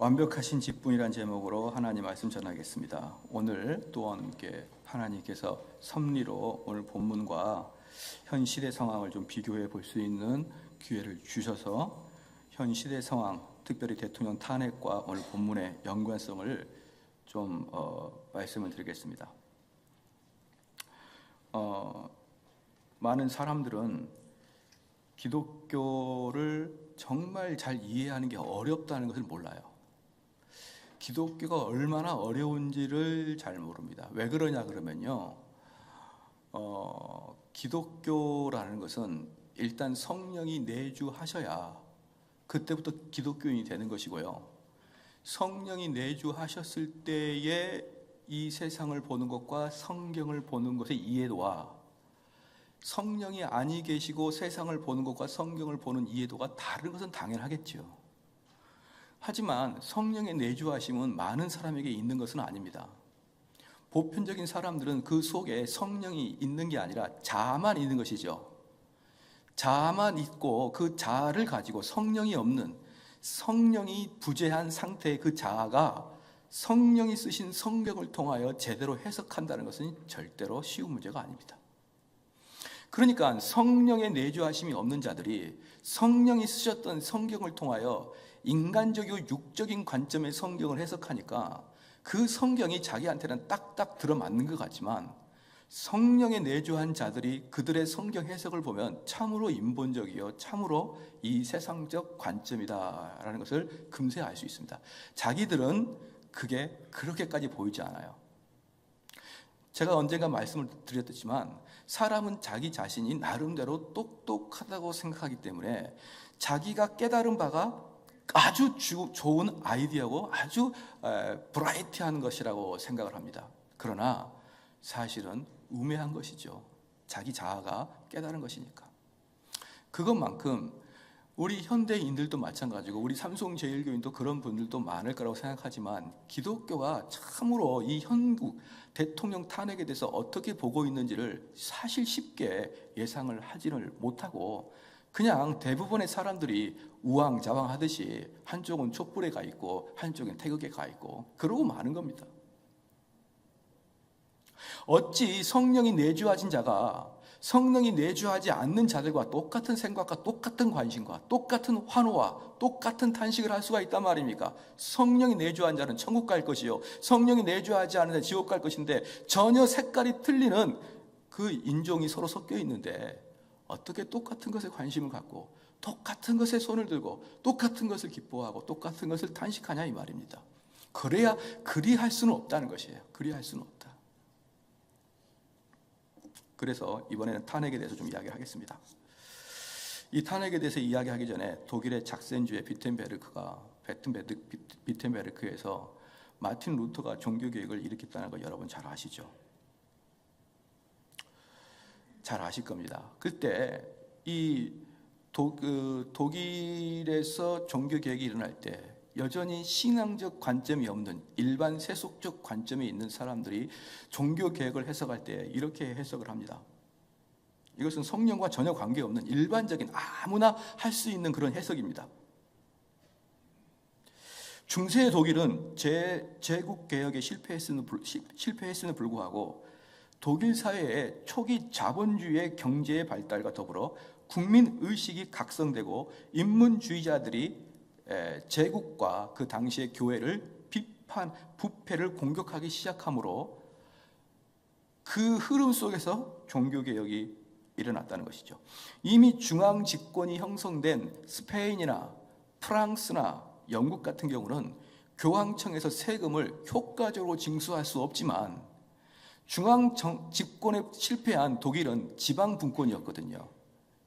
완벽하신 직분이란 제목으로 하나님 말씀 전하겠습니다. 오늘 또 함께 하나님께서 섭리로 오늘 본문과 현 시대 상황을 좀 비교해 볼 수 있는 기회를 주셔서 현 시대 상황, 특별히 대통령 탄핵과 오늘 본문의 연관성을 좀 말씀을 드리겠습니다. 많은 사람들은 기독교를 정말 잘 이해하는 게 어렵다는 것을 몰라요. 기독교가 얼마나 어려운지를 잘 모릅니다. 왜 그러냐 그러면요, 기독교라는 것은 일단 성령이 내주하셔야 그때부터 기독교인이 되는 것이고요, 성령이 내주하셨을 때에 이 세상을 보는 것과 성경을 보는 것의 이해도와 성령이 아니 계시고 세상을 보는 것과 성경을 보는 이해도가 다른 것은 당연하겠죠. 하지만 성령의 내주하심은 많은 사람에게 있는 것은 아닙니다. 보편적인 사람들은 그 속에 성령이 있는 게 아니라 자아만 있는 것이죠. 자아만 있고 그 자아를 가지고 성령이 없는, 성령이 부재한 상태의 그 자아가 성령이 쓰신 성경을 통하여 제대로 해석한다는 것은 절대로 쉬운 문제가 아닙니다. 그러니까 성령의 내주하심이 없는 자들이 성령이 쓰셨던 성경을 통하여 인간적이고 육적인 관점의 성경을 해석하니까 그 성경이 자기한테는 딱딱 들어맞는 것 같지만, 성령에 내주한 자들이 그들의 성경 해석을 보면 참으로 인본적이요, 참으로 이 세상적 관점이다라는 것을 금세 알 수 있습니다. 자기들은 그게 그렇게까지 보이지 않아요. 제가 언젠가 말씀을 드렸지만 사람은 자기 자신이 나름대로 똑똑하다고 생각하기 때문에 자기가 깨달은 바가 아주 좋은 아이디어고 아주 브라이트한 것이라고 생각을 합니다. 그러나 사실은 우매한 것이죠. 자기 자아가 깨달은 것이니까. 그것만큼 우리 현대인들도 마찬가지고 우리 삼성제일교인도 그런 분들도 많을 거라고 생각하지만, 기독교가 참으로 이 현국 대통령 탄핵에 대해서 어떻게 보고 있는지를 사실 쉽게 예상을 하지를 못하고 그냥 대부분의 사람들이 우왕좌왕하듯이 한쪽은 촛불에 가 있고 한쪽은 태극에 가 있고 그러고 마는 겁니다. 어찌 성령이 내주하신 자가 성령이 내주하지 않는 자들과 똑같은 생각과 똑같은 관심과 똑같은 환호와 똑같은 탄식을 할 수가 있단 말입니까? 성령이 내주한 자는 천국 갈 것이요, 성령이 내주하지 않은 자는 지옥 갈 것인데, 전혀 색깔이 틀리는 그 인종이 서로 섞여 있는데 어떻게 똑같은 것에 관심을 갖고 똑같은 것에 손을 들고 똑같은 것을 기뻐하고 똑같은 것을 탄식하냐 이 말입니다. 그리할 수는 없다는 것이에요. 그리할 수는 없다. 그래서 이번에는 탄핵에 대해서 좀 이야기하겠습니다. 이 탄핵에 대해서 이야기하기 전에 독일의 작센주의 비텐베르크에서 마틴 루터가 종교개혁을 일으켰다는 거 여러분 잘 아시죠? 잘 아실 겁니다. 그때 이 독일에서 종교개혁이 일어날 때 여전히 신앙적 관점이 없는 일반 세속적 관점이 있는 사람들이 종교개혁을 해석할 때 이렇게 해석을 합니다. 이것은 성령과 전혀 관계없는 일반적인 아무나 할 수 있는 그런 해석입니다. 중세 독일은 제국개혁에 실패했음에도 불구하고 독일 사회의 초기 자본주의의 경제의 발달과 더불어 국민의식이 각성되고 인문주의자들이 제국과 그 당시의 교회를 부패를 공격하기 시작하므로 그 흐름 속에서 종교개혁이 일어났다는 것이죠. 이미 중앙 집권이 형성된 스페인이나 프랑스나 영국 같은 경우는 교황청에서 세금을 효과적으로 징수할 수 없지만, 중앙 집권에 실패한 독일은 지방 분권이었거든요.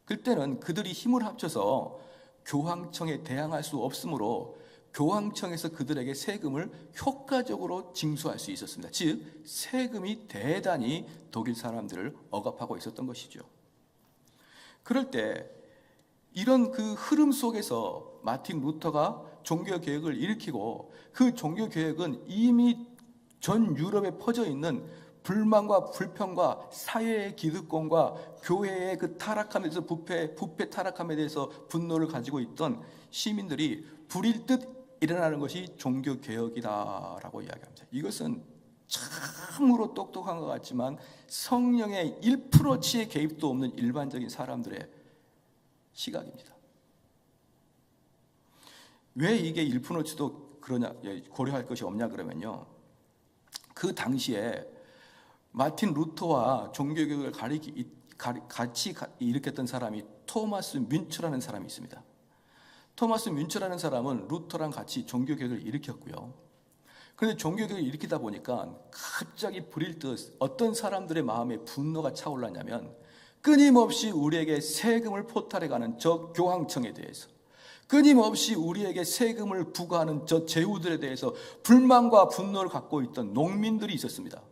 그때는 그들이 힘을 합쳐서 교황청에 대항할 수 없으므로 교황청에서 그들에게 세금을 효과적으로 징수할 수 있었습니다. 즉 세금이 대단히 독일 사람들을 억압하고 있었던 것이죠. 그럴 때 이런 그 흐름 속에서 마틴 루터가 종교개혁을 일으키고, 그 종교개혁은 이미 전 유럽에 퍼져 있는 불만과 불평과 사회의 기득권과 교회의 그 타락함에 대해서 부패 타락함에 대해서 분노를 가지고 있던 시민들이 불일 듯 일어나는 것이 종교개혁이다라고 이야기합니다. 이것은 참으로 똑똑한 것 같지만 성령의 1%치의 개입도 없는 일반적인 사람들의 시각입니다. 왜 이게 1%치도 그러냐, 고려할 것이 없냐 그러면요, 그 당시에 마틴 루터와 종교개혁을 같이 일으켰던 사람이 토마스 뮌처라는 사람이 있습니다. 토마스 뮌처라는 사람은 루터랑 같이 종교개혁을 일으켰고요. 그런데 종교개혁을 일으키다 보니까 갑자기 불일 듯 어떤 사람들의 마음에 분노가 차올랐냐면, 끊임없이 우리에게 세금을 포탈해가는 저 교황청에 대해서, 끊임없이 우리에게 세금을 부과하는 저 제후들에 대해서 불만과 분노를 갖고 있던 농민들이 있었습니다.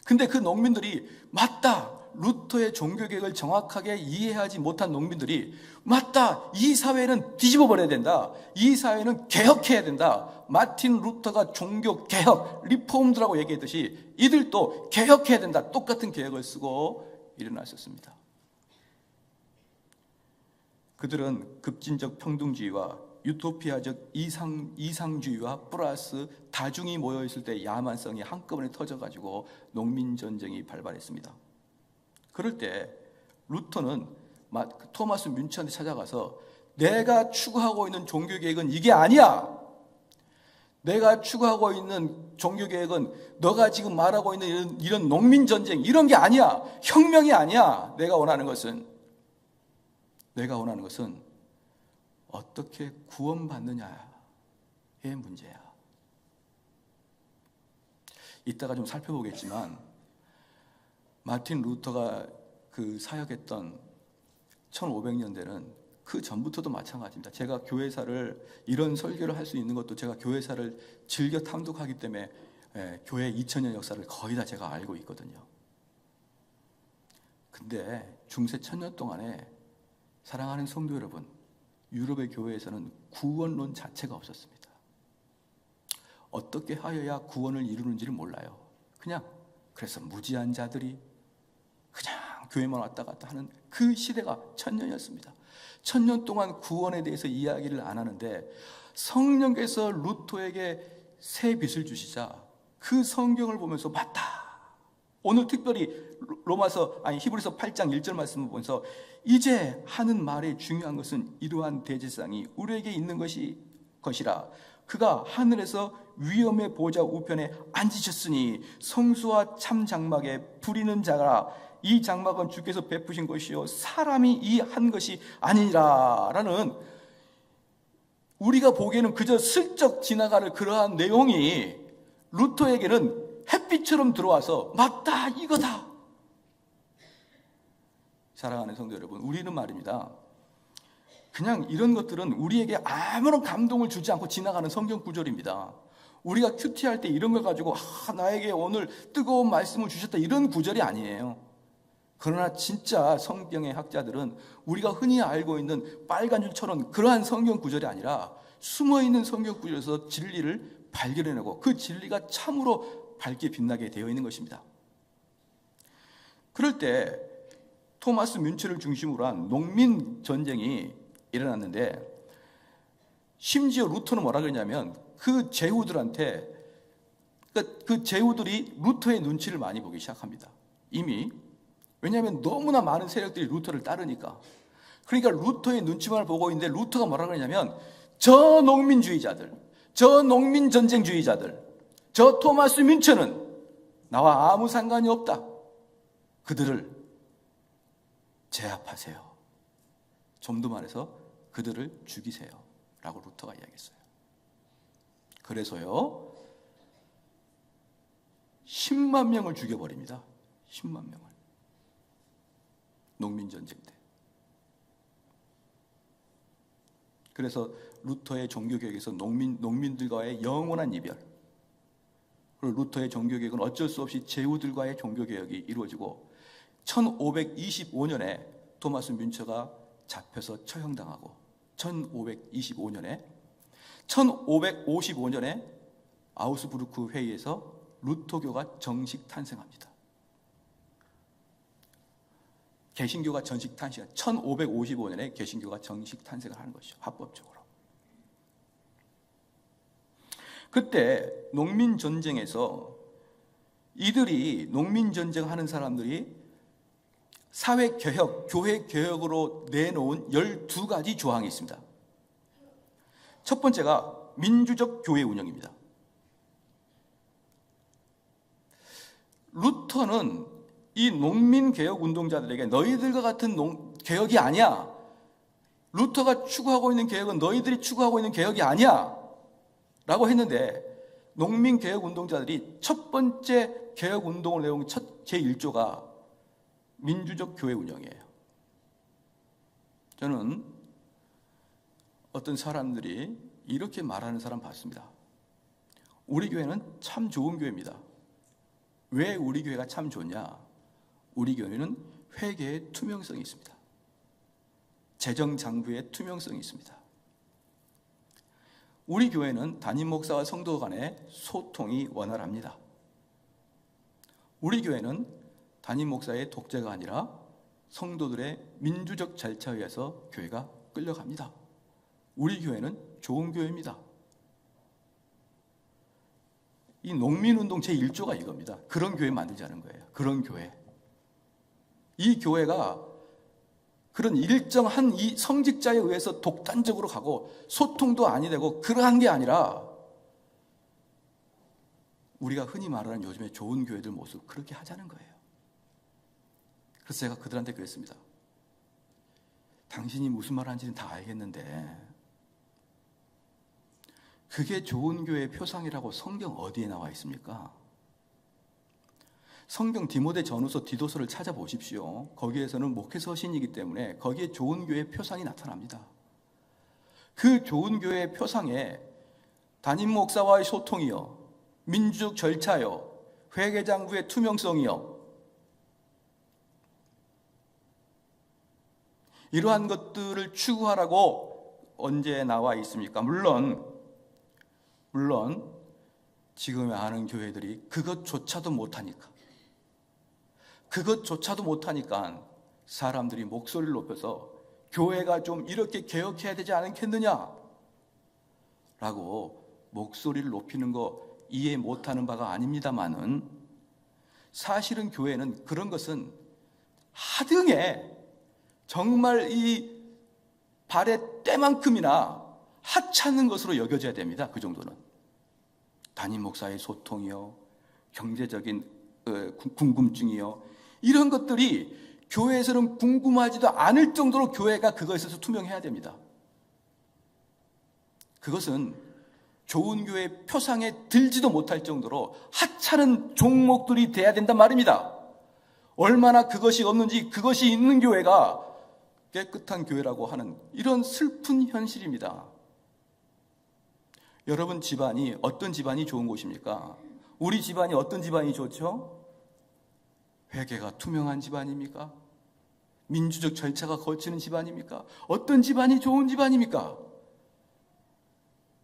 근데 그 농민들이, 맞다, 루터의 종교개혁을 정확하게 이해하지 못한 농민들이, 맞다, 이 사회는 뒤집어 버려야 된다, 이 사회는 개혁해야 된다, 마틴 루터가 종교개혁, 리폼드라고 얘기했듯이 이들도 개혁해야 된다, 똑같은 개혁을 쓰고 일어났었습니다. 그들은 급진적 평등주의와 유토피아적 이상주의와 플러스 다중이 모여있을 때 야만성이 한꺼번에 터져가지고 농민전쟁이 발발했습니다. 그럴 때 루터는 토마스 뮌처한테 찾아가서, 내가 추구하고 있는 종교개혁은 이게 아니야, 내가 추구하고 있는 종교개혁은 너가 지금 말하고 있는 이런 농민전쟁, 이런 게 아니야, 혁명이 아니야, 내가 원하는 것은 어떻게 구원받느냐의 문제야. 이따가 좀 살펴보겠지만 마틴 루터가 그 사역했던 1500년대는 그 전부터도 마찬가지입니다. 제가 교회사를, 이런 설교를 할 수 있는 것도 제가 교회사를 즐겨 탐독하기 때문에 교회 2000년 역사를 거의 다 제가 알고 있거든요. 근데 중세 1000년 동안에, 사랑하는 성도 여러분, 유럽의 교회에서는 구원론 자체가 없었습니다. 어떻게 하여야 구원을 이루는지를 몰라요. 그래서 무지한 자들이 그냥 교회만 왔다 갔다 하는 그 시대가 1000년이었습니다. 1000년 동안 구원에 대해서 이야기를 안 하는데, 성령께서 루터에게 새 빛을 주시자 그 성경을 보면서, 맞다, 오늘 특별히 히브리서 8장 1절 말씀을 보면서, 이제 하는 말의 중요한 것은 이러한 대제사장이 우리에게 있는 것이라. 그가 하늘에서 위엄의 보좌 우편에 앉으셨으니 성수와 참 장막에 부리는 자라. 이 장막은 주께서 베푸신 것이요 사람이 이 한 것이 아니라. 라는, 우리가 보기에는 그저 슬쩍 지나가는 그러한 내용이 루터에게는 햇빛처럼 들어와서, 맞다, 이거다. 사랑하는 성도 여러분, 우리는 말입니다, 그냥 이런 것들은 우리에게 아무런 감동을 주지 않고 지나가는 성경 구절입니다. 우리가 큐티할 때 이런 걸 가지고 나에게 오늘 뜨거운 말씀을 주셨다, 이런 구절이 아니에요. 그러나 진짜 성경의 학자들은 우리가 흔히 알고 있는 빨간 줄처럼 그러한 성경 구절이 아니라 숨어있는 성경 구절에서 진리를 발견해내고 그 진리가 참으로 밝게 빛나게 되어 있는 것입니다. 그럴 때 토마스 뮌처를 중심으로 한 농민 전쟁이 일어났는데, 심지어 루터는 뭐라 그러냐면, 그 제후들한테, 그 제후들이 루터의 눈치를 많이 보기 시작합니다. 이미. 왜냐하면 너무나 많은 세력들이 루터를 따르니까. 그러니까 루터의 눈치만 보고 있는데, 루터가 뭐라 그러냐면, 저 농민주의자들, 저 농민전쟁주의자들, 저 토마스 뮌처는 나와 아무 상관이 없다, 그들을 제압하세요. 좀 더 말해서 그들을 죽이세요 라고 루터가 이야기했어요. 그래서요, 10만 명을 죽여버립니다. 10만 명을. 농민전쟁 때. 그래서 루터의 종교개혁에서 농민들과의 영원한 이별, 그리고 루터의 종교개혁은 어쩔 수 없이 제후들과의 종교개혁이 이루어지고, 1525년에 토마스 뮌처가 잡혀서 처형당하고, 1555년에 아우스부르크 회의에서 루터교가 정식 탄생합니다. 개신교가 정식 탄생, 1555년에 개신교가 정식 탄생을 하는 것이죠. 합법적으로. 그때 농민 전쟁에서 이들이 농민 전쟁하는 사람들이 사회 개혁, 교회 개혁으로 내놓은 12가지 조항이 있습니다. 첫 번째가 민주적 교회 운영입니다. 루터는 이 농민 개혁 운동자들에게 너희들과 같은 개혁이 아니야. 루터가 추구하고 있는 개혁은 너희들이 추구하고 있는 개혁이 아니야. 라고 했는데 농민 개혁 운동자들이 첫 번째 개혁 운동을 내온 첫 제1조가 민주적 교회 운영이에요. 저는 어떤 사람들이 이렇게 말하는 사람 봤습니다. 우리 교회는 참 좋은 교회입니다. 왜 우리 교회가 참 좋냐? 우리 교회는 회계의 투명성이 있습니다. 재정 장부의 투명성이 있습니다. 우리 교회는 담임 목사와 성도 간의 소통이 원활합니다. 우리 교회는 담임 목사의 독재가 아니라 성도들의 민주적 절차에 의해서 교회가 끌려갑니다. 우리 교회는 좋은 교회입니다. 이 농민운동 제1조가 이겁니다. 그런 교회 만들자는 거예요. 그런 교회. 이 교회가 그런 일정한 이 성직자에 의해서 독단적으로 가고 소통도 아니 되고 그러한 게 아니라 우리가 흔히 말하는 요즘에 좋은 교회들 모습 그렇게 하자는 거예요. 그래서 제가 그들한테 그랬습니다. 당신이 무슨 말 하는지는 다 알겠는데 그게 좋은 교회의 표상이라고 성경 어디에 나와 있습니까? 성경 디모데 전후서 디도서를 찾아보십시오. 거기에서는 목회 서신이기 때문에 거기에 좋은 교회의 표상이 나타납니다. 그 좋은 교회의 표상에 담임 목사와의 소통이요, 민주적 절차요, 회계장부의 투명성이요, 이러한 것들을 추구하라고 언제 나와 있습니까? 물론 지금 하는 교회들이 그것조차도 못하니까 사람들이 목소리를 높여서 교회가 좀 이렇게 개혁해야 되지 않겠느냐 라고 목소리를 높이는 거 이해 못하는 바가 아닙니다만은 사실은 교회는 그런 것은 하등에 정말 이 발의 때만큼이나 하찮은 것으로 여겨져야 됩니다. 그 정도는. 담임 목사의 소통이요, 경제적인 궁금증이요, 이런 것들이 교회에서는 궁금하지도 않을 정도로 교회가 그것에 있어서 투명해야 됩니다. 그것은 좋은 교회 표상에 들지도 못할 정도로 하찮은 종목들이 돼야 된단 말입니다. 얼마나 그것이 없는지 그것이 있는 교회가 깨끗한 교회라고 하는 이런 슬픈 현실입니다. 여러분 집안이 어떤 집안이 좋은 곳입니까? 우리 집안이 어떤 집안이 좋죠? 회계가 투명한 집안입니까? 민주적 절차가 거치는 집안입니까? 어떤 집안이 좋은 집안입니까?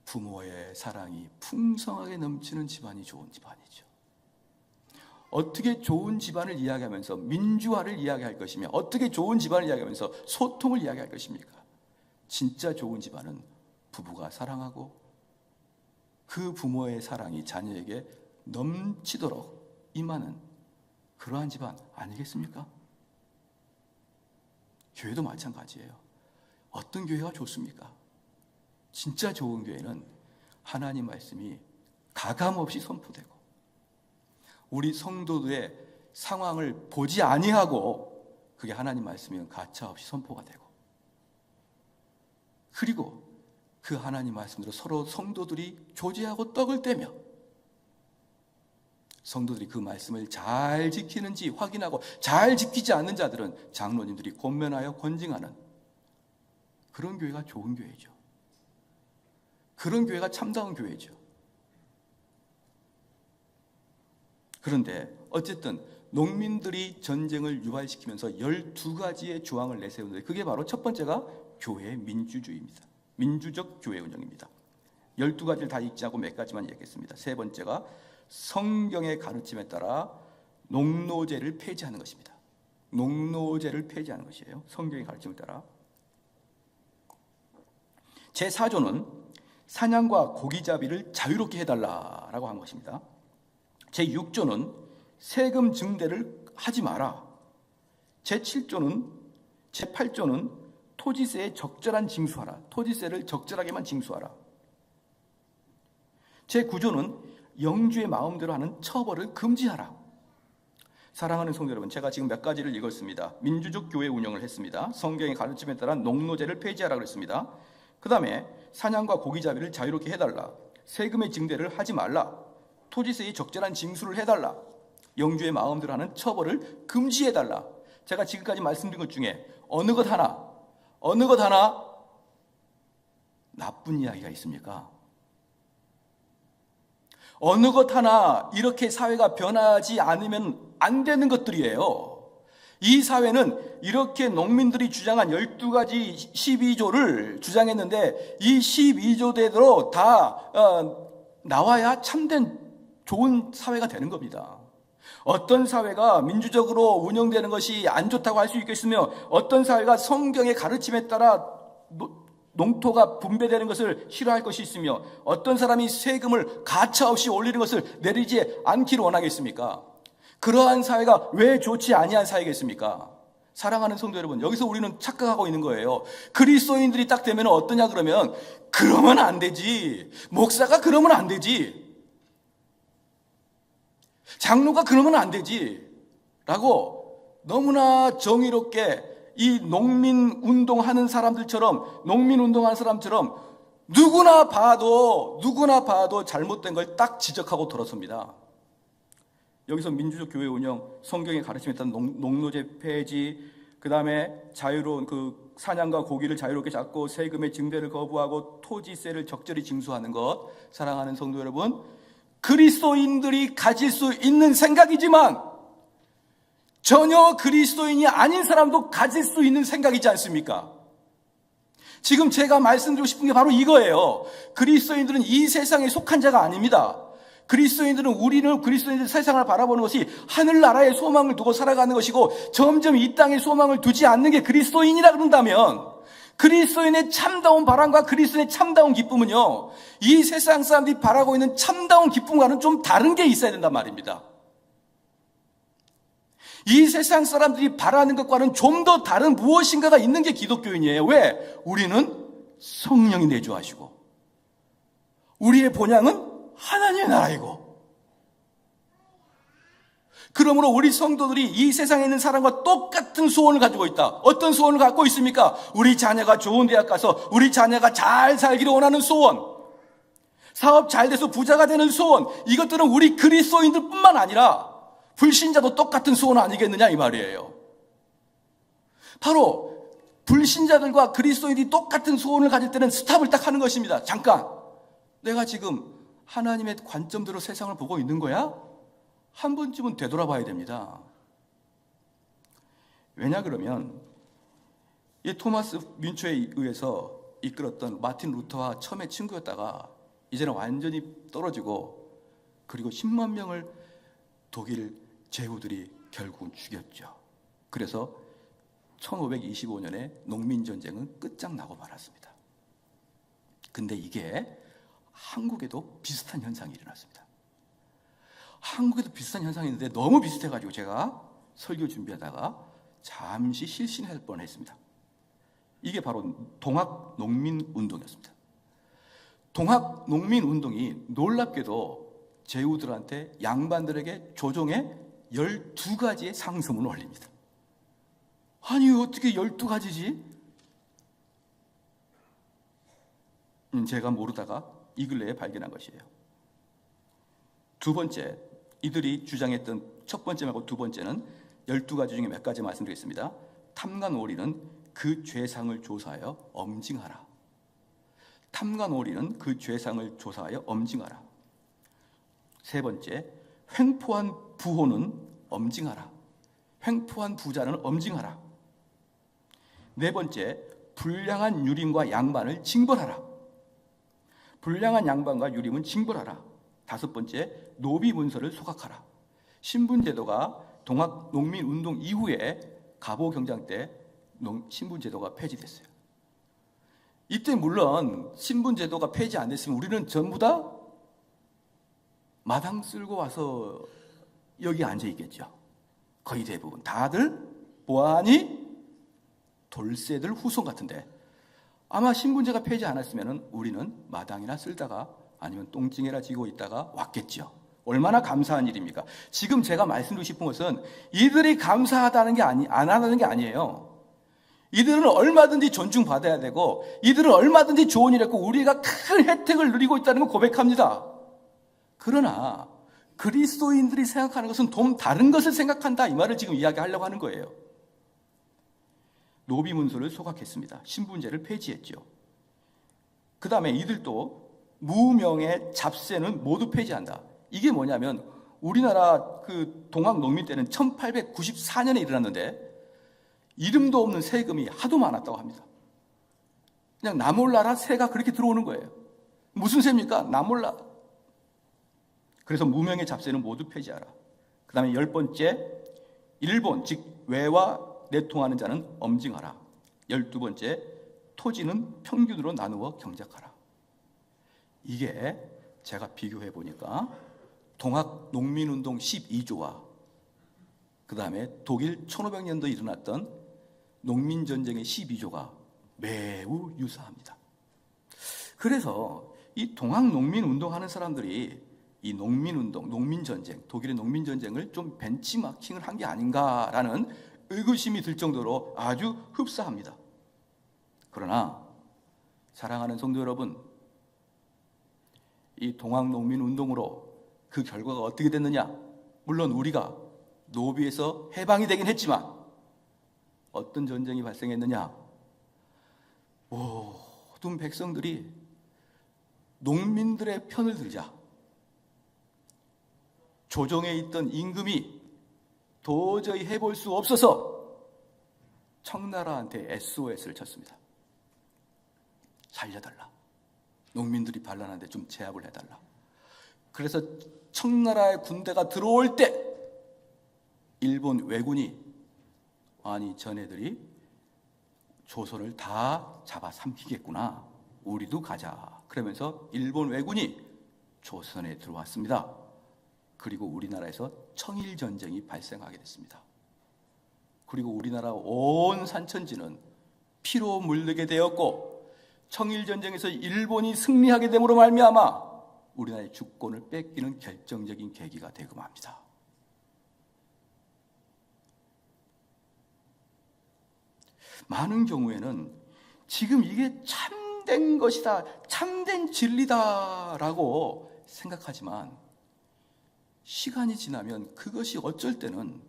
부모의 사랑이 풍성하게 넘치는 집안이 좋은 집안이죠. 어떻게 좋은 집안을 이야기하면서 민주화를 이야기할 것이며 어떻게 좋은 집안을 이야기하면서 소통을 이야기할 것입니까? 진짜 좋은 집안은 부부가 사랑하고 그 부모의 사랑이 자녀에게 넘치도록 임하는 그러한 집안 아니겠습니까? 교회도 마찬가지예요. 어떤 교회가 좋습니까? 진짜 좋은 교회는 하나님 말씀이 가감없이 선포되고 우리 성도들의 상황을 보지 아니하고 그게 하나님 말씀이면 가차없이 선포가 되고 그리고 그 하나님 말씀대로 서로 성도들이 교제하고 떡을 떼며 성도들이 그 말씀을 잘 지키는지 확인하고 잘 지키지 않는 자들은 장로님들이 권면하여 권징하는 그런 교회가 좋은 교회죠. 그런 교회가 참다운 교회죠. 그런데 어쨌든 농민들이 전쟁을 유발시키면서 12가지의 조항을 내세우는데 그게 바로 첫 번째가 교회의 민주주의입니다. 민주적 교회 운영입니다. 12가지를 다 읽지 않고 몇 가지만 얘기했습니다. 세 번째가 성경의 가르침에 따라 농노제를 폐지하는 것입니다. 농노제를 폐지하는 것이에요. 성경의 가르침에 따라. 제4조는 사냥과 고기잡이를 자유롭게 해달라라고 한 것입니다. 제6조는 세금 증대를 하지 마라. 제8조는 토지세에 적절한 징수하라. 토지세를 적절하게만 징수하라. 제9조는 영주의 마음대로 하는 처벌을 금지하라. 사랑하는 성도 여러분, 제가 지금 몇 가지를 읽었습니다. 민주적 교회 운영을 했습니다. 성경의 가르침에 따라 농노제를 폐지하라 그랬습니다. 그 다음에 사냥과 고기잡이를 자유롭게 해달라. 세금의 증대를 하지 말라. 토지세에 적절한 징수를 해달라. 영주의 마음대로 하는 처벌을 금지해달라. 제가 지금까지 말씀드린 것 중에 어느 것 하나 나쁜 이야기가 있습니까? 어느 것 하나 이렇게 사회가 변하지 않으면 안 되는 것들이에요. 이 사회는 이렇게 농민들이 주장한 12가지 12조를 주장했는데 이 12조대로 다 나와야 참된 좋은 사회가 되는 겁니다. 어떤 사회가 민주적으로 운영되는 것이 안 좋다고 할 수 있겠으며 어떤 사회가 성경의 가르침에 따라 농토가 분배되는 것을 싫어할 것이 있으며 어떤 사람이 세금을 가차없이 올리는 것을 내리지 않기를 원하겠습니까? 그러한 사회가 왜 좋지 아니한 사회겠습니까? 사랑하는 성도 여러분, 여기서 우리는 착각하고 있는 거예요. 그리스도인들이 딱 되면 어떠냐 그러면 그러면 안 되지. 목사가 그러면 안 되지. 장로가 그러면 안 되지. 라고 너무나 정의롭게 이 농민 운동하는 사람들처럼 누구나 봐도 잘못된 걸 딱 지적하고 돌아섭니다. 여기서 민주적 교회 운영, 성경의 가르침에 따른 농노제 폐지, 그 다음에 자유로운 사냥과 고기를 자유롭게 잡고 세금의 증대를 거부하고 토지세를 적절히 징수하는 것, 사랑하는 성도 여러분, 그리스도인들이 가질 수 있는 생각이지만 전혀 그리스도인이 아닌 사람도 가질 수 있는 생각이지 않습니까? 지금 제가 말씀드리고 싶은 게 바로 이거예요. 그리스도인들은 이 세상에 속한 자가 아닙니다. 그리스도인들 세상을 바라보는 것이 하늘나라의 소망을 두고 살아가는 것이고 점점 이 땅에 소망을 두지 않는 게 그리스도인이라 그런다면 그리스도인의 참다운 바람과 그리스도인의 참다운 기쁨은요, 이 세상 사람들이 바라고 있는 참다운 기쁨과는 좀 다른 게 있어야 된단 말입니다. 이 세상 사람들이 바라는 것과는 좀 더 다른 무엇인가가 있는 게 기독교인이에요. 왜? 우리는 성령이 내주하시고 우리의 본향은 하나님의 나라이고, 그러므로 우리 성도들이 이 세상에 있는 사람과 똑같은 소원을 가지고 있다. 어떤 소원을 갖고 있습니까? 우리 자녀가 좋은 대학 가서 우리 자녀가 잘 살기를 원하는 소원, 사업 잘 돼서 부자가 되는 소원, 이것들은 우리 그리스도인들 뿐만 아니라 불신자도 똑같은 소원 아니겠느냐 이 말이에요. 바로 불신자들과 그리스도인이 똑같은 소원을 가질 때는 스탑을 딱 하는 것입니다. 잠깐, 내가 지금 하나님의 관점대로 세상을 보고 있는 거야? 한 번쯤은 되돌아봐야 됩니다. 왜냐 그러면 이 토마스 뮌초에 의해서 이끌었던 마틴 루터와 처음에 친구였다가 이제는 완전히 떨어지고, 그리고 10만 명을 독일 제후들이 결국은 죽였죠. 그래서 1525년에 농민전쟁은 끝장나고 말았습니다. 근데 이게 한국에도 비슷한 현상이 일어났습니다. 한국에도 비슷한 현상이 있는데 너무 비슷해가지고 제가 설교 준비하다가 잠시 실신할 뻔했습니다. 이게 바로 동학농민운동이었습니다. 동학농민운동이 놀랍게도 제후들한테, 양반들에게 조정에 12가지의 상소문을 올립니다. 아니 어떻게 12가지지? 제가 모르다가 이 근래에 발견한 것이에요. 두 번째, 이들이 주장했던 첫 번째 말고 두 번째는 12가지 중에 몇 가지 말씀드리겠습니다. 탐관오리는 그 죄상을 조사하여 엄징하라. 탐관오리는 그 죄상을 조사하여 엄징하라. 세 번째, 횡포한 부호는 엄징하라. 횡포한 부자는 엄징하라. 네 번째, 불량한 유림과 양반을 징벌하라. 불량한 양반과 유림은 징벌하라. 다섯 번째, 노비 문서를 소각하라. 신분제도가 동학농민운동 이후에 갑오 경장 때 신분제도가 폐지됐어요. 이때 물론 신분 제도가 폐지 안 됐으면 우리는 전부 다 마당 쓸고 와서 여기 앉아 있겠죠. 거의 대부분 다들 보아하니 돌쇠들 후손 같은데, 아마 신분제가 폐지 않았으면 우리는 마당이나 쓸다가 아니면 똥징이나 지고 있다가 왔겠죠. 얼마나 감사한 일입니까? 지금 제가 말씀드리고 싶은 것은 이들이 감사하다는 게 안 하는 게 아니에요. 이들은 얼마든지 존중받아야 되고 이들은 얼마든지 좋은 일 했고 우리가 큰 혜택을 누리고 있다는 걸 고백합니다. 그러나 그리스도인들이 생각하는 것은 좀 다른 것을 생각한다, 이 말을 지금 이야기하려고 하는 거예요. 노비문서를 소각했습니다. 신분제를 폐지했죠. 그 다음에 이들도 무명의 잡세는 모두 폐지한다. 이게 뭐냐면 우리나라 그 동학 농민 때는 1894년에 일어났는데 이름도 없는 세금이 하도 많았다고 합니다. 그냥 나 몰라라 세가 그렇게 들어오는 거예요. 무슨 세입니까? 나 몰라. 그래서 무명의 잡세는 모두 폐지하라. 그 다음에 10번째, 일본 즉 외와 내통하는 자는 엄징하라. 12번째, 토지는 평균으로 나누어 경작하라. 이게 제가 비교해 보니까 동학 농민운동 12조와 그 다음에 독일 1500년도에 일어났던 농민전쟁의 12조가 매우 유사합니다. 그래서 이 동학 농민운동하는 사람들이 이 농민운동, 농민전쟁, 독일의 농민전쟁을 좀 벤치마킹을 한 게 아닌가라는 의구심이 들 정도로 아주 흡사합니다. 그러나 사랑하는 성도 여러분, 이 동학농민운동으로 그 결과가 어떻게 됐느냐? 물론 우리가 노비에서 해방이 되긴 했지만 어떤 전쟁이 발생했느냐? 모든 백성들이 농민들의 편을 들자 조정에 있던 임금이 도저히 해볼 수 없어서 청나라한테 SOS를 쳤습니다. 살려달라. 농민들이 반란한데 좀 제압을 해달라. 그래서 청나라의 군대가 들어올 때 일본 왜군이 아니 전애들이 조선을 다 잡아삼키겠구나. 우리도 가자. 그러면서 일본 왜군이 조선에 들어왔습니다. 그리고 우리나라에서 청일전쟁이 발생하게 됐습니다. 그리고 우리나라 온 산천지는 피로 물들게 되었고 청일전쟁에서 일본이 승리하게 됨으로 말미암아 우리나라의 주권을 뺏기는 결정적인 계기가 되고 맙니다. 많은 경우에는 지금 이게 참된 것이다, 참된 진리다라고 생각하지만 시간이 지나면 그것이 어쩔 때는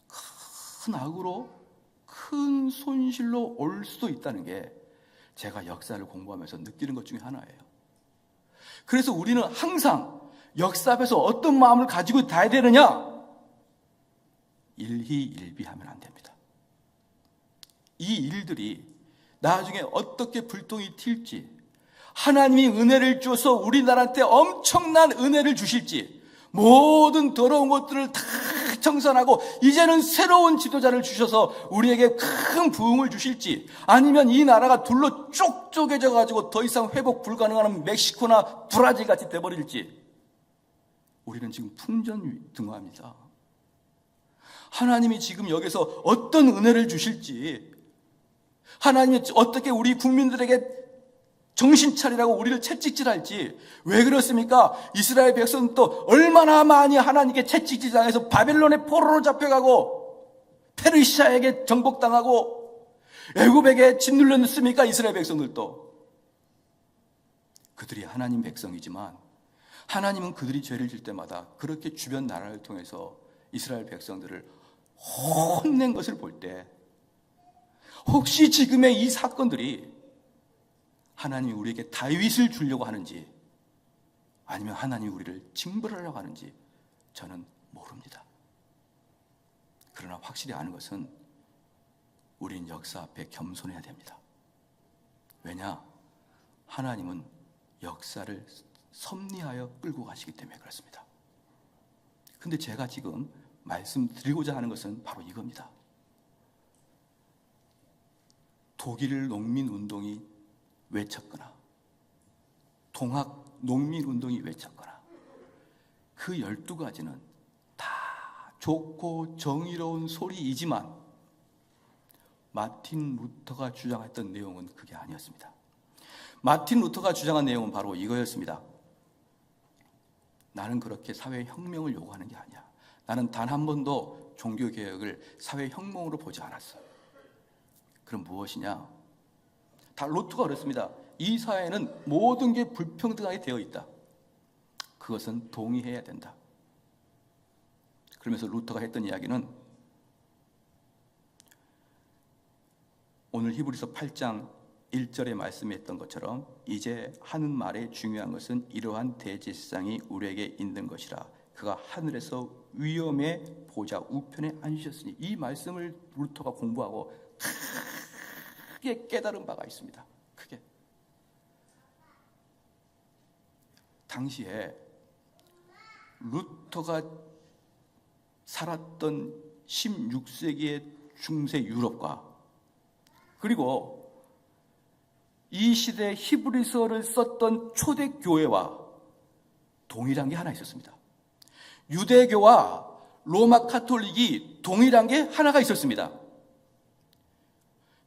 큰 악으로, 큰 손실로 올 수도 있다는 게 제가 역사를 공부하면서 느끼는 것 중에 하나예요. 그래서 우리는 항상 역사 앞에서 어떤 마음을 가지고 가야 되느냐? 일희일비하면 안 됩니다. 이 일들이 나중에 어떻게 불똥이 튈지, 하나님이 은혜를 주어서 우리나라한테 엄청난 은혜를 주실지, 모든 더러운 것들을 다 청산하고 이제는 새로운 지도자를 주셔서 우리에게 큰 부흥을 주실지, 아니면 이 나라가 둘로 쪽쪽해져 가지고 더 이상 회복 불가능한 멕시코나 브라질 같이 돼버릴지, 우리는 지금 풍전등화합니다. 하나님이 지금 여기서 어떤 은혜를 주실지, 하나님이 어떻게 우리 국민들에게 정신 차리라고 우리를 채찍질할지. 왜 그렇습니까? 이스라엘 백성도 얼마나 많이 하나님께 채찍질당해서 바벨론의 포로로 잡혀가고 페르시아에게 정복당하고 애굽에게 짓눌렸습니까? 이스라엘 백성들도. 그들이 하나님 백성이지만 하나님은 그들이 죄를 질 때마다 그렇게 주변 나라를 통해서 이스라엘 백성들을 혼낸 것을 볼 때 혹시 지금의 이 사건들이 하나님이 우리에게 다윗을 주려고 하는지 아니면 하나님이 우리를 징벌하려고 하는지 저는 모릅니다. 그러나 확실히 아는 것은 우린 역사 앞에 겸손해야 됩니다. 왜냐? 하나님은 역사를 섭리하여 끌고 가시기 때문에 그렇습니다. 근데 제가 지금 말씀드리고자 하는 것은 바로 이겁니다. 독일 농민운동이 외쳤거나 동학 농민운동이 외쳤거나 그 12가지는 다 좋고 정의로운 소리이지만 마틴 루터가 주장했던 내용은 그게 아니었습니다. 마틴 루터가 주장한 내용은 바로 이거였습니다. 나는 그렇게 사회혁명을 요구하는 게 아니야. 나는 단 한 번도 종교개혁을 사회혁명으로 보지 않았어. 그럼 무엇이냐? 다 루터가 그랬습니다. 이 사회는 모든 게 불평등하게 되어 있다. 그것은 동의해야 된다. 그러면서 루터가 했던 이야기는 오늘 히브리서 8장 1절에 말씀했던 것처럼 이제 하는 말의 중요한 것은 이러한 대제사장이 우리에게 있는 것이라. 그가 하늘에서 위엄의 보좌 우편에 앉으셨으니, 이 말씀을 루터가 공부하고 크게 깨달은 바가 있습니다. 크게. 당시에 루터가 살았던 16세기의 중세 유럽과 그리고 이 시대에 히브리서를 썼던 초대 교회와 동일한 게 하나 있었습니다. 유대교와 로마 카톨릭이 동일한 게 하나가 있었습니다.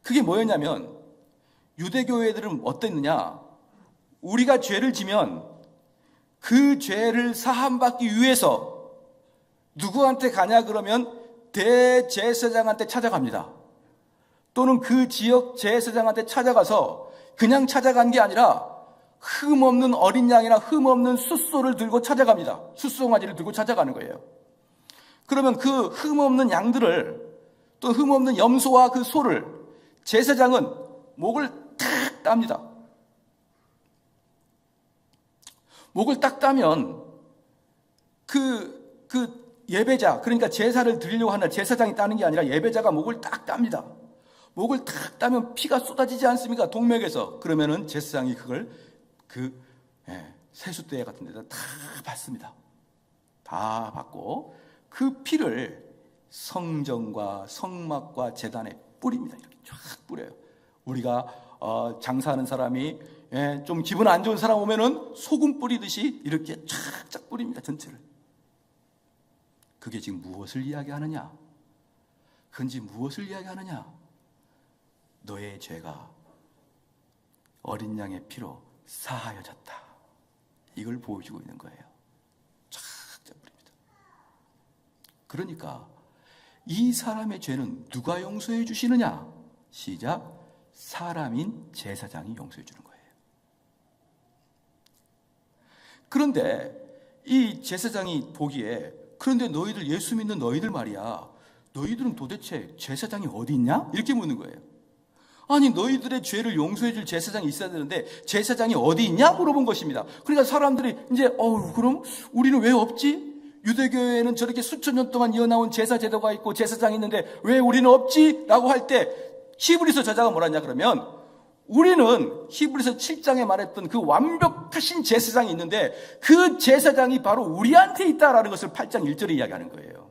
그게 뭐였냐면, 유대교회들은 어땠느냐? 우리가 죄를 지면 그 죄를 사함받기 위해서 누구한테 가냐 그러면 대제사장한테 찾아갑니다. 또는 그 지역 제사장한테 찾아가서 그냥 찾아간 게 아니라 흠없는 어린 양이나 흠없는 숫소를 들고 찾아갑니다. 숫송아지를 들고 찾아가는 거예요. 그러면 그 흠없는 양들을, 또 흠없는 염소와 그 소를 제사장은 목을 탁 땁니다. 목을 딱 따면 그 예배자, 그러니까 제사를 드리려고 하는 제사장이 따는 게 아니라 예배자가 목을 딱 땁니다. 목을 탁 따면 피가 쏟아지지 않습니까? 동맥에서. 그러면은 제사장이 그걸 세숫대 같은 데다 다 받습니다. 다 받고 그 피를 성전과 성막과 제단에 뿌립니다. 이렇게 쫙 뿌려요. 우리가 장사하는 사람이 좀 기분 안 좋은 사람 오면은 소금 뿌리듯이 이렇게 쫙쫙 뿌립니다. 전체를. 그게 지금 무엇을 이야기하느냐? 그건지 무엇을 이야기하느냐? 너의 죄가 어린 양의 피로 사하여졌다. 이걸 보여주고 있는 거예요. 쫙 뿌립니다. 그러니까 이 사람의 죄는 누가 용서해 주시느냐? 시작. 사람인 제사장이 용서해 주는 거예요. 그런데 이 제사장이 보기에, 그런데 너희들, 예수 믿는 너희들 말이야, 너희들은 도대체 제사장이 어디 있냐? 이렇게 묻는 거예요. 아니, 너희들의 죄를 용서해 줄 제사장이 있어야 되는데 제사장이 어디 있냐? 물어본 것입니다. 그러니까 사람들이 이제 그럼 우리는 왜 없지? 유대교회에는 저렇게 수천 년 동안 이어나온 제사 제도가 있고 제사장이 있는데 왜 우리는 없지? 라고 할 때 히브리서 저자가 뭐라 하냐 그러면, 우리는 히브리서 7장에 말했던 그 완벽하신 제사장이 있는데 그 제사장이 바로 우리한테 있다라는 것을 8장 1절에 이야기하는 거예요.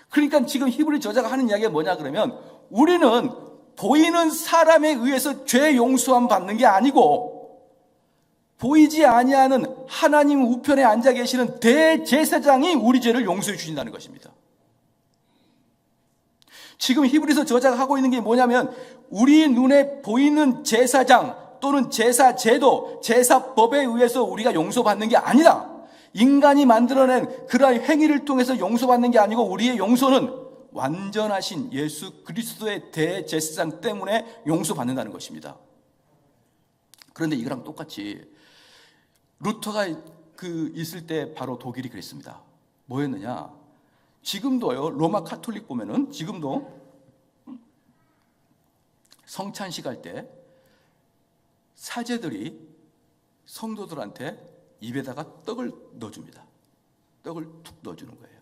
그러니까 지금 히브리 저자가 하는 이야기가 뭐냐 그러면, 우리는 보이는 사람에 의해서 죄 용서함 받는 게 아니고 보이지 아니하는 하나님 우편에 앉아 계시는 대제사장이 우리 죄를 용서해 주신다는 것입니다. 지금 히브리서 저자가 하고 있는 게 뭐냐면, 우리 눈에 보이는 제사장 또는 제사 제도, 제사법에 의해서 우리가 용서받는 게 아니라 인간이 만들어낸 그러한 행위를 통해서 용서받는 게 아니고, 우리의 용서는 완전하신 예수 그리스도의 대제사장 때문에 용서받는다는 것입니다. 그런데 이거랑 똑같이 루터가 있을 때 바로 독일이 그랬습니다. 뭐였느냐? 지금도요, 로마 카톨릭 보면은 지금도 성찬식 할 때 사제들이 성도들한테 입에다가 떡을 넣어줍니다. 떡을 툭 넣어주는 거예요.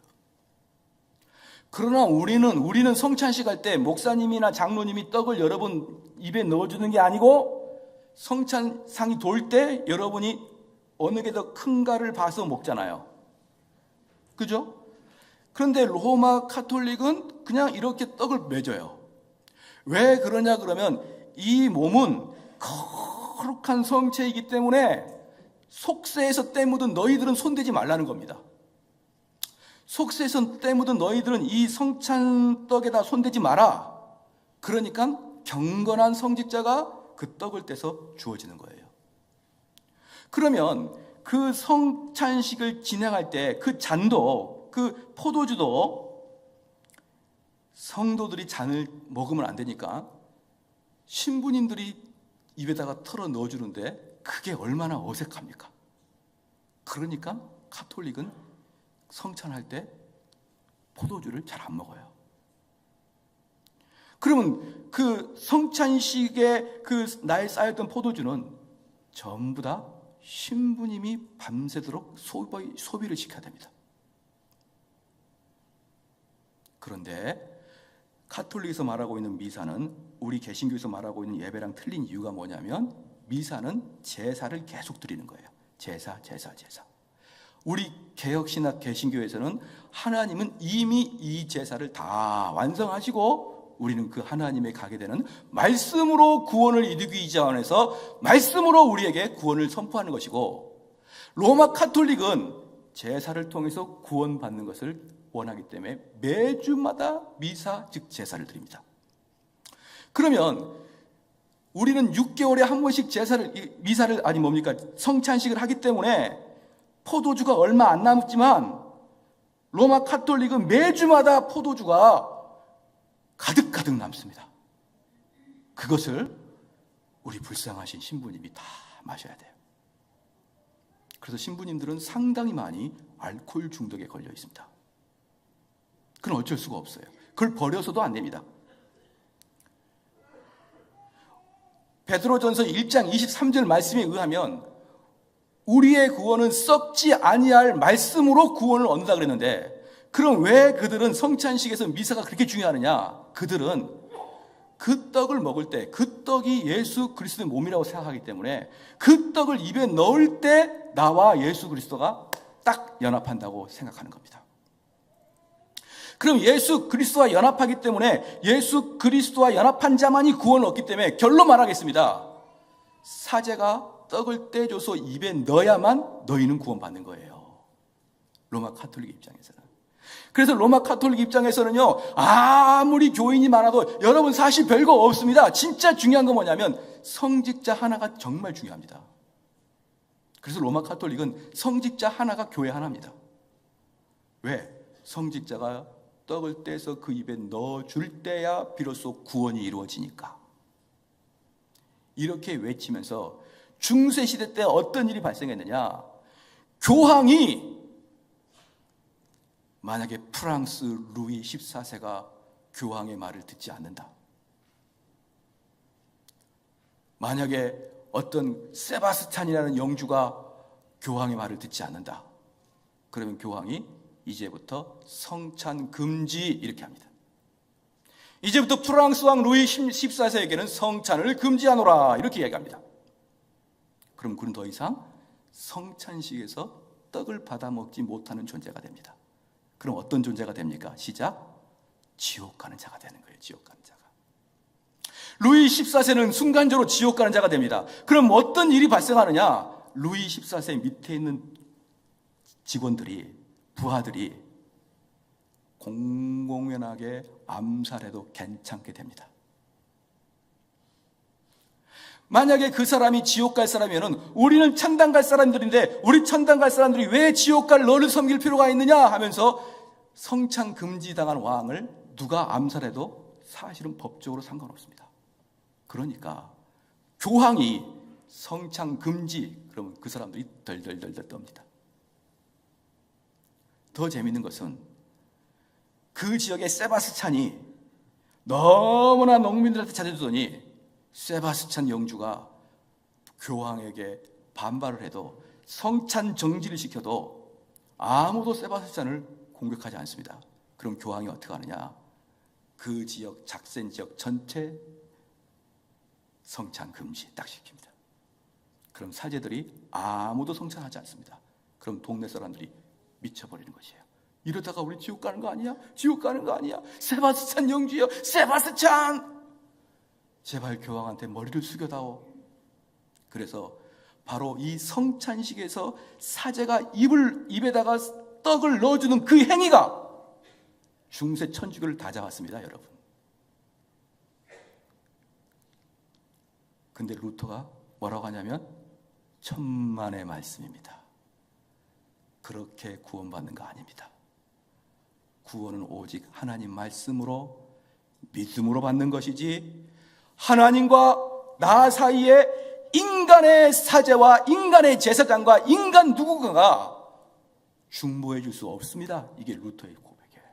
그러나 우리는 성찬식 할 때 목사님이나 장로님이 떡을 여러분 입에 넣어주는 게 아니고, 성찬상이 돌 때 여러분이 어느 게 더 큰가를 봐서 먹잖아요. 그죠? 그런데 로마 카톨릭은 그냥 이렇게 떡을 맺어요. 왜 그러냐 그러면, 이 몸은 거룩한 성체이기 때문에 속세에서 때 묻은 너희들은 손대지 말라는 겁니다. 속세에서 때 묻은 너희들은 이 성찬 떡에다 손대지 마라. 그러니까 경건한 성직자가 그 떡을 떼서 주어지는 거예요. 그러면 그 성찬식을 진행할 때 그 잔도, 그 포도주도 성도들이 잔을 먹으면 안 되니까 신부님들이 입에다가 털어 넣어주는데 그게 얼마나 어색합니까? 그러니까 가톨릭은 성찬할 때 포도주를 잘 안 먹어요. 그러면 그 성찬식에 그 날 쌓였던 포도주는 전부 다 신부님이 밤새도록 소비를 시켜야 됩니다. 그런데 가톨릭에서 말하고 있는 미사는 우리 개신교에서 말하고 있는 예배랑 틀린 이유가 뭐냐면 미사는 제사를 계속 드리는 거예요. 제사. 우리 개혁신학 개신교에서는 하나님은 이미 이 제사를 다 완성하시고 우리는 그 하나님에 가게 되는 말씀으로 구원을 이루기 위해서 말씀으로 우리에게 구원을 선포하는 것이고, 로마 가톨릭은 제사를 통해서 구원받는 것을 원하기 때문에 매주마다 미사, 즉 제사를 드립니다. 그러면 우리는 6개월에 한 번씩 성찬식을 하기 때문에 포도주가 얼마 안 남았지만 로마 가톨릭은 매주마다 포도주가 가득가득 남습니다. 그것을 우리 불쌍하신 신부님이 다 마셔야 돼요. 그래서 신부님들은 상당히 많이 알코올 중독에 걸려 있습니다. 그건 어쩔 수가 없어요. 그걸 버려서도 안 됩니다. 베드로전서 1장 23절 말씀에 의하면 우리의 구원은 썩지 아니할 말씀으로 구원을 얻는다 그랬는데, 그럼 왜 그들은 성찬식에서 미사가 그렇게 중요하느냐? 그들은 그 떡을 먹을 때 그 떡이 예수 그리스도의 몸이라고 생각하기 때문에 그 떡을 입에 넣을 때 나와 예수 그리스도가 딱 연합한다고 생각하는 겁니다. 그럼 예수 그리스도와 연합하기 때문에 예수 그리스도와 연합한 자만이 구원을 얻기 때문에 결론 말하겠습니다. 사제가 떡을 떼줘서 입에 넣어야만 너희는 구원받는 거예요. 로마 가톨릭 입장에서는. 그래서 로마 가톨릭 입장에서는요, 아무리 교인이 많아도 여러분 사실 별거 없습니다. 진짜 중요한 건 뭐냐면 성직자 하나가 정말 중요합니다. 그래서 로마 가톨릭은 성직자 하나가 교회 하나입니다. 왜? 성직자가 떡을 떼서 그 입에 넣어줄 때야 비로소 구원이 이루어지니까. 이렇게 외치면서 중세시대 때 어떤 일이 발생했느냐? 교황이 만약에 프랑스 루이 14세가 교황의 말을 듣지 않는다, 만약에 어떤 세바스찬이라는 영주가 교황의 말을 듣지 않는다, 그러면 교황이 이제부터 성찬 금지 이렇게 합니다. 이제부터 프랑스 왕 루이 14세에게는 성찬을 금지하노라 이렇게 이야기합니다. 그럼 그는 더 이상 성찬식에서 떡을 받아 먹지 못하는 존재가 됩니다. 그럼 어떤 존재가 됩니까? 시작. 지옥 가는 자가 되는 거예요. 지옥 가는 자가. 루이 14세는 순간적으로 지옥 가는 자가 됩니다. 그럼 어떤 일이 발생하느냐? 루이 14세 밑에 있는 직원들이, 부하들이 공공연하게 암살해도 괜찮게 됩니다. 만약에 그 사람이 지옥 갈 사람이면 우리는 천당 갈 사람들인데 우리 천당 갈 사람들이 왜 지옥 갈 너를 섬길 필요가 있느냐 하면서 성찬 금지당한 왕을 누가 암살해도 사실은 법적으로 상관없습니다. 그러니까 교황이 성찬 금지, 그러면 그 사람들이 덜덜덜덜 떱니다. 더 재밌는 것은 그 지역의 세바스찬이 너무나 농민들한테 잘해주더니 세바스찬 영주가 교황에게 반발을 해도 성찬 정지를 시켜도 아무도 세바스찬을 공격하지 않습니다. 그럼 교황이 어떻게 하느냐? 그 지역, 작센 지역 전체 성찬 금지 딱 시킵니다. 그럼 사제들이 아무도 성찬하지 않습니다. 그럼 동네 사람들이 미쳐버리는 것이에요. 이러다가 우리 지옥 가는 거 아니야? 지옥 가는 거 아니야? 세바스찬 영주여, 세바스찬! 제발 교황한테 머리를 숙여다오. 그래서 바로 이 성찬식에서 사제가 입에다가 떡을 넣어주는 그 행위가 중세 천주교를 다 잡았습니다, 여러분. 근데 루터가 뭐라고 하냐면 천만의 말씀입니다. 그렇게 구원받는 거 아닙니다. 구원은 오직 하나님 말씀으로 믿음으로 받는 것이지 하나님과 나 사이에 인간의 사제와 인간의 제사장과 인간 누군가가 중보해 줄 수 없습니다. 이게 루터의 고백이에요.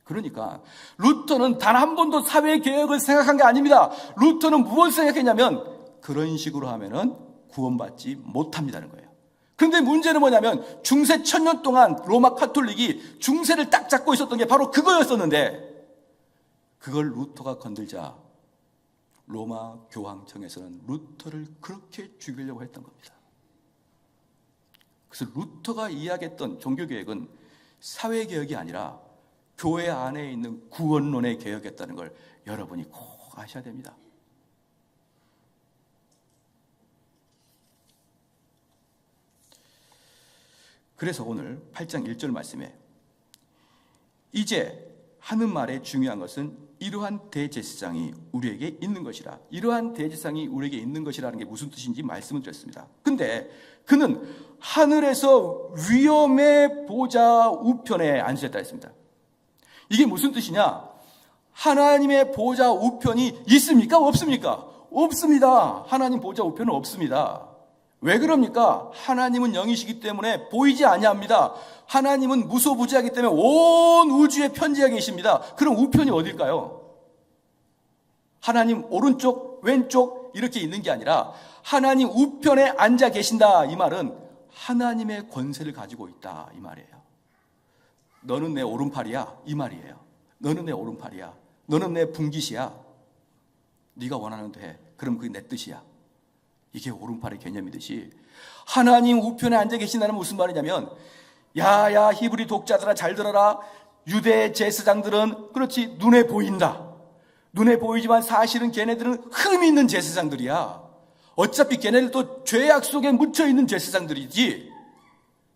그러니까 루터는 단 한 번도 사회개혁을 생각한 게 아닙니다. 루터는 무엇을 생각했냐면 그런 식으로 하면은 구원받지 못합니다는 거예요. 그런데 문제는 뭐냐면 중세 1000년 동안 로마 카톨릭이 중세를 딱 잡고 있었던 게 바로 그거였었는데 그걸 루터가 건들자 로마 교황청에서는 루터를 그렇게 죽이려고 했던 겁니다. 그래서 루터가 이야기했던 종교개혁은 사회개혁이 아니라 교회 안에 있는 구원론의 개혁이었다는 걸 여러분이 꼭 아셔야 됩니다. 그래서 오늘 8장 1절 말씀에 이제 하는 말의 중요한 것은 이러한 대제사장이 우리에게 있는 것이라. 이러한 대제사장이 우리에게 있는 것이라는 게 무슨 뜻인지 말씀을 드렸습니다. 근데 그는 하늘에서 위엄의 보좌 우편에 앉으셨다 했습니다. 이게 무슨 뜻이냐? 하나님의 보좌 우편이 있습니까? 없습니까? 없습니다. 하나님 보좌 우편은 없습니다. 왜 그럽니까? 하나님은 영이시기 때문에 보이지 아니합니다. 하나님은 무소부지하기 때문에 온 우주에 편지하 계십니다. 그럼 우편이 어딜까요? 하나님 오른쪽, 왼쪽 이렇게 있는 게 아니라 하나님 우편에 앉아 계신다. 이 말은 하나님의 권세를 가지고 있다. 이 말이에요. 너는 내 오른팔이야. 이 말이에요. 너는 내 오른팔이야. 너는 내 분깃이야. 네가 원하는 대 해. 그럼 그게 내 뜻이야. 이게 오른팔의 개념이듯이 하나님 우편에 앉아 계신다는 무슨 말이냐면 야야 히브리 독자들아 잘 들어라. 유대 제사장들은 그렇지 눈에 보인다. 눈에 보이지만 사실은 걔네들은 흠이 있는 제사장들이야. 어차피 걔네들도 죄악 속에 묻혀있는 제사장들이지.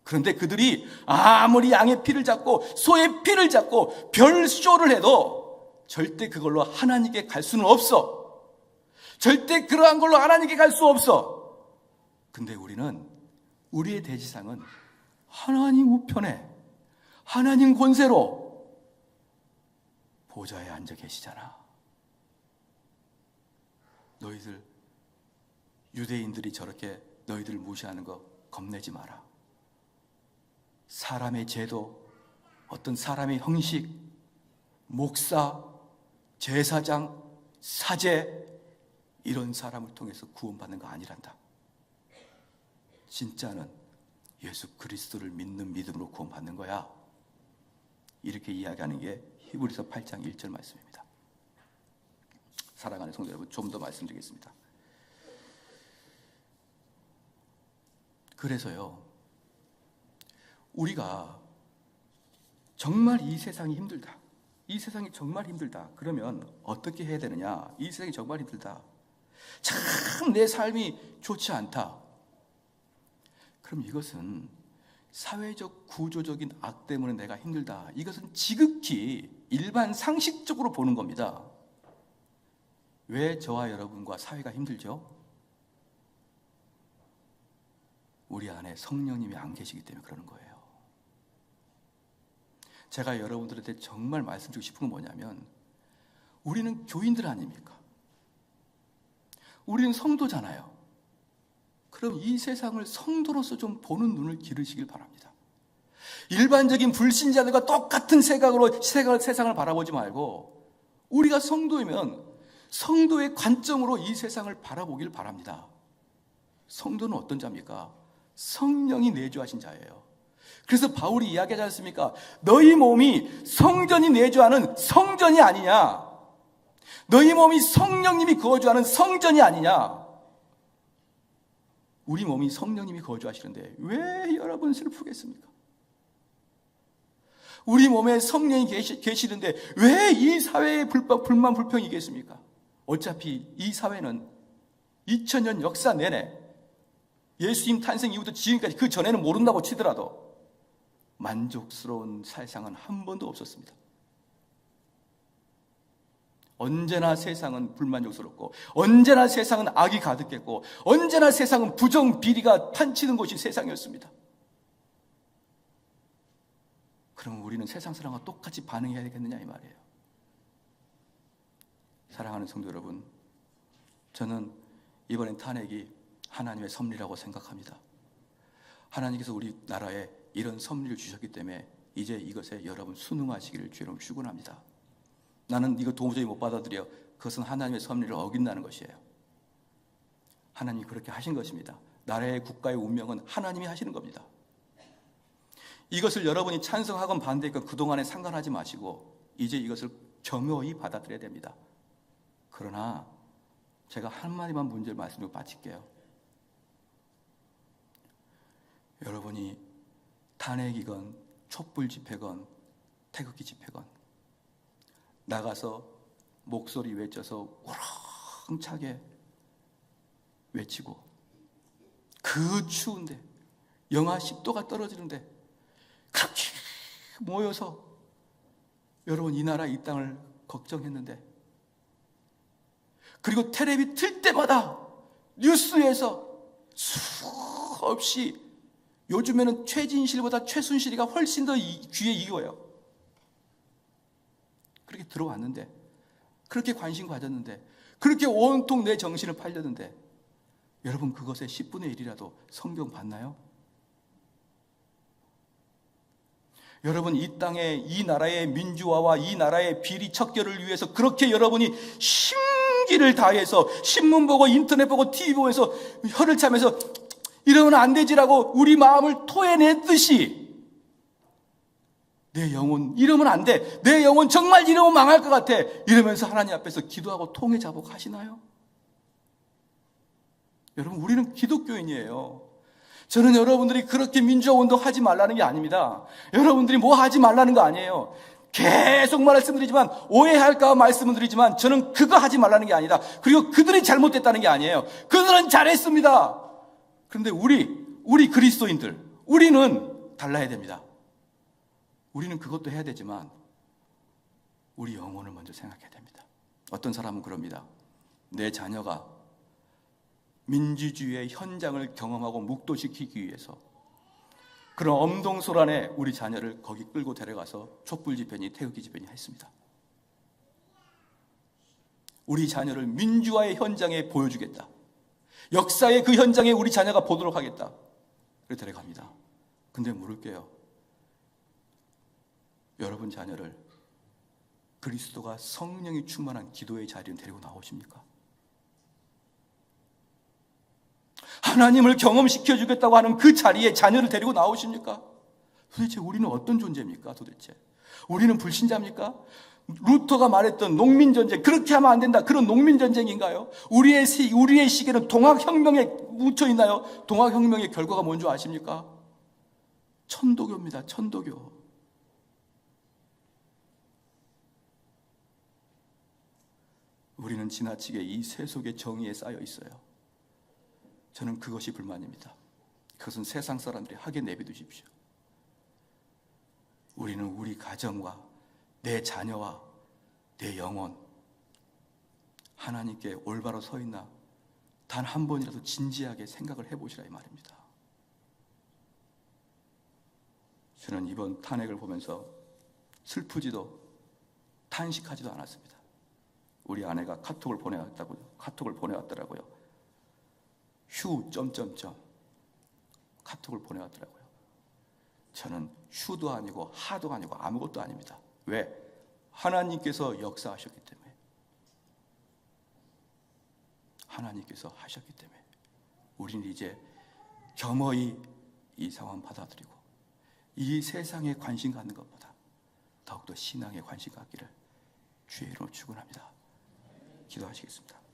그런데 그들이 아무리 양의 피를 잡고 소의 피를 잡고 별쇼를 해도 절대 그걸로 하나님께 갈 수는 없어. 절대 그러한 걸로 하나님께 갈 수 없어. 근데 우리의 대지상은 하나님 우편에 하나님 권세로 보좌에 앉아 계시잖아. 너희들 유대인들이 저렇게 너희들 무시하는 거 겁내지 마라. 사람의 제도, 어떤 사람의 형식, 목사, 제사장, 사제 이런 사람을 통해서 구원받는 거 아니란다. 진짜는 예수 그리스도를 믿는 믿음으로 구원받는 거야. 이렇게 이야기하는 게 히브리서 8장 1절 말씀입니다. 사랑하는 성도 여러분, 좀 더 말씀드리겠습니다. 그래서요, 우리가 정말 이 세상이 힘들다. 이 세상이 정말 힘들다. 그러면 어떻게 해야 되느냐? 이 세상이 정말 힘들다. 참 내 삶이 좋지 않다. 그럼 이것은 사회적 구조적인 악 때문에 내가 힘들다. 이것은 지극히 일반 상식적으로 보는 겁니다. 왜 저와 여러분과 사회가 힘들죠? 우리 안에 성령님이 안 계시기 때문에 그러는 거예요. 제가 여러분들한테 정말 말씀드리고 싶은 건 뭐냐면 우리는 교인들 아닙니까? 우리는 성도잖아요. 그럼 이 세상을 성도로서 좀 보는 눈을 기르시길 바랍니다. 일반적인 불신자들과 똑같은 시각으로 세상을 바라보지 말고 우리가 성도이면 성도의 관점으로 이 세상을 바라보길 바랍니다. 성도는 어떤 자입니까? 성령이 내주하신 자예요. 그래서 바울이 이야기하지 않습니까? 너희 몸이 성전이 내주하는 성전이 아니냐? 너희 몸이 성령님이 거주하는 성전이 아니냐? 우리 몸이 성령님이 거주하시는데 왜 여러분 슬프겠습니까? 우리 몸에 성령이 계시는데 왜 이 사회에 불만 불평이겠습니까? 어차피 이 사회는 2000년 역사 내내 예수님 탄생 이후부터 지금까지 그 전에는 모른다고 치더라도 만족스러운 세상은 한 번도 없었습니다. 언제나 세상은 불만족스럽고, 언제나 세상은 악이 가득했고, 언제나 세상은 부정 비리가 판치는 곳이 세상이었습니다. 그러면 우리는 세상 사람과 똑같이 반응해야 되겠느냐 이 말이에요. 사랑하는 성도 여러분, 저는 이번엔 탄핵이 하나님의 섭리라고 생각합니다. 하나님께서 우리나라에 이런 섭리를 주셨기 때문에 이제 이것에 여러분 순응하시기를 주로 축원합니다. 나는 이거 도저히 못 받아들여. 그것은 하나님의 섭리를 어긴다는 것이에요. 하나님이 그렇게 하신 것입니다. 나라의 국가의 운명은 하나님이 하시는 겁니다. 이것을 여러분이 찬성하건 반대하건 그동안에 상관하지 마시고 이제 이것을 겸허히 받아들여야 됩니다. 그러나 제가 한마디만 문제를 말씀드리고 마칠게요. 여러분이 탄핵이건 촛불 집회건 태극기 집회건 나가서 목소리 외쳐서 우렁차게 외치고 그 추운데 영하 10도가 떨어지는데 그렇게 모여서 여러분 이 나라 이 땅을 걱정했는데, 그리고 텔레비 틀 때마다 뉴스에서 수없이, 요즘에는 최진실보다 최순실이가 훨씬 더 귀에 익어요. 그렇게 들어왔는데, 그렇게 관심 가졌는데, 그렇게 온통 내 정신을 팔렸는데, 여러분 그것의 10분의 1이라도 성경 봤나요? 여러분 이 땅에 이 나라의 민주화와 이 나라의 비리 척결을 위해서 그렇게 여러분이 심기를 다해서 신문 보고 인터넷 보고 TV 보면서 혀를 차면서 이러면 안 되지라고 우리 마음을 토해냈듯이, 내 영혼 이러면 안 돼, 내 영혼 정말 이러면 망할 것 같아, 이러면서 하나님 앞에서 기도하고 통회 자복하시나요? 여러분 우리는 기독교인이에요. 저는 여러분들이 그렇게 민주화 운동 하지 말라는 게 아닙니다. 여러분들이 뭐 하지 말라는 거 아니에요. 계속 말씀드리지만, 오해할까 말씀을 드리지만 저는 그거 하지 말라는 게 아니다. 그리고 그들이 잘못됐다는 게 아니에요. 그들은 잘했습니다. 그런데 우리 그리스도인들, 우리는 달라야 됩니다. 우리는 그것도 해야 되지만 우리 영혼을 먼저 생각해야 됩니다. 어떤 사람은 그럽니다. 내 자녀가 민주주의의 현장을 경험하고 묵도시키기 위해서 그런 엄동소란에 우리 자녀를 거기 끌고 데려가서 촛불 집회니 태극기 집회니 했습니다. 우리 자녀를 민주화의 현장에 보여주겠다, 역사의 그 현장에 우리 자녀가 보도록 하겠다, 그렇게 데려갑니다. 근데 물을게요. 여러분 자녀를 그리스도가 성령이 충만한 기도의 자리에 데리고 나오십니까? 하나님을 경험시켜주겠다고 하는 그 자리에 자녀를 데리고 나오십니까? 도대체 우리는 어떤 존재입니까? 도대체 우리는 불신자입니까? 루터가 말했던 농민전쟁, 그렇게 하면 안 된다, 그런 농민전쟁인가요? 우리의 시계는 동학혁명에 묻혀있나요? 동학혁명의 결과가 뭔지 아십니까? 천도교입니다. 천도교. 우리는 지나치게 이 세속의 정의에 쌓여 있어요. 저는 그것이 불만입니다. 그것은 세상 사람들이 하게 내비두십시오. 우리는 우리 가정과 내 자녀와 내 영혼, 하나님께 올바로 서 있나 단 한 번이라도 진지하게 생각을 해보시라 이 말입니다. 저는 이번 탄핵을 보면서 슬프지도 탄식하지도 않았습니다. 우리 아내가 카톡을 보내왔더라고요. 휴 카톡을 보내왔더라고요. 저는 휴도 아니고 하도 아니고 아무것도 아닙니다. 왜? 하나님께서 역사하셨기 때문에. 하나님께서 하셨기 때문에 우리는 이제 겸허히 이 상황 받아들이고 이 세상에 관심 갖는 것보다 더욱더 신앙에 관심 갖기를 주의 이름으로 축원합니다. 기도하시겠습니다.